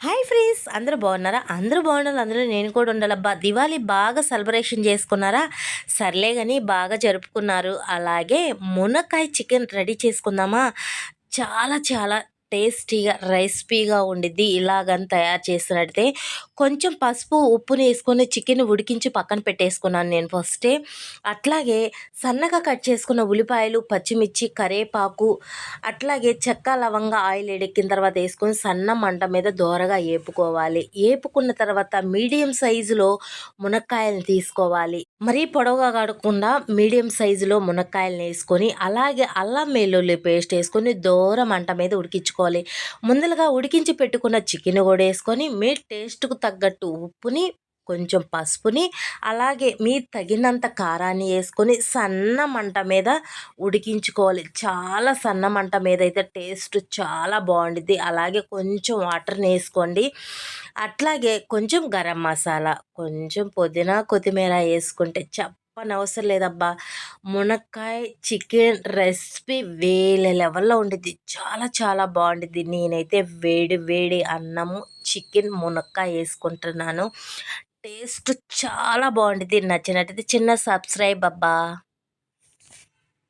Hi friends, అందరూ బాగున్నారా? అందరూ బాగుండాలి, అందులో నేను కూడా ఉండాలబ్బా. దివాళీ బాగా సెలబ్రేషన్ చేసుకున్నారా? సర్లే కానీ బాగా జరుపుకున్నారు. అలాగే మునక్కాయ చికెన్ రెడీ చేసుకుందామా? చాలా చాలా టేస్టీగా రెసిపీగా ఉండిద్ది. ఇలాగని తయారు చేసినట్టయితే కొంచెం పసుపు ఉప్పుని వేసుకొని చికెన్ ఉడికించి పక్కన పెట్టేసుకున్నాను నేను ఫస్టే. అట్లాగే సన్నగా కట్ చేసుకున్న ఉల్లిపాయలు, పచ్చిమిర్చి, కరేపాకు, అట్లాగే చెక్క లవంగ ఆయిల్ ఎడెక్కిన తర్వాత వేసుకొని సన్న మంట మీద దోరగా ఏపుకోవాలి. ఏపుకున్న తర్వాత మీడియం సైజులో మునక్కాయలను తీసుకోవాలి. మరీ పొడవుగా కాడకుండా మీడియం సైజులో మునక్కాయలను వేసుకొని, అలాగే అల్లం వెల్లుల్లి పేస్ట్ వేసుకొని దోర మంట మీద ఉడికించుకోవాలి. ముందలుగా ఉడికించి పెట్టుకున్న చికెన్ కూడా వేసుకొని మీ టేస్ట్కు తగ్గట్టు ఉప్పుని, కొంచెం పసుపుని, అలాగే మీ తగినంత కారాన్ని వేసుకొని సన్న మంట మీద ఉడికించుకోవాలి. చాలా సన్న మంట మీద అయితే టేస్ట్ చాలా బాగుండిద్ది. అలాగే కొంచెం వాటర్ని వేసుకోండి. అట్లాగే కొంచెం గరం మసాలా, కొంచెం పుదీనా కొత్తిమీర వేసుకుంటే చెప్పనవసరం లేదబ్బా. మునక్కాయ చికెన్ రెసిపీ వేరే లెవెల్లో ఉండిద్ది. చాలా చాలా బాగుండిద్ది. నేనైతే వేడి వేడి అన్నము చికెన్ మునక్కాయ వేసుకుంటున్నాను. టేస్ట్ చాలా బాగుండిద్ది. నచ్చినట్టయితే చిన్న సబ్స్క్రైబ్ అబ్బా.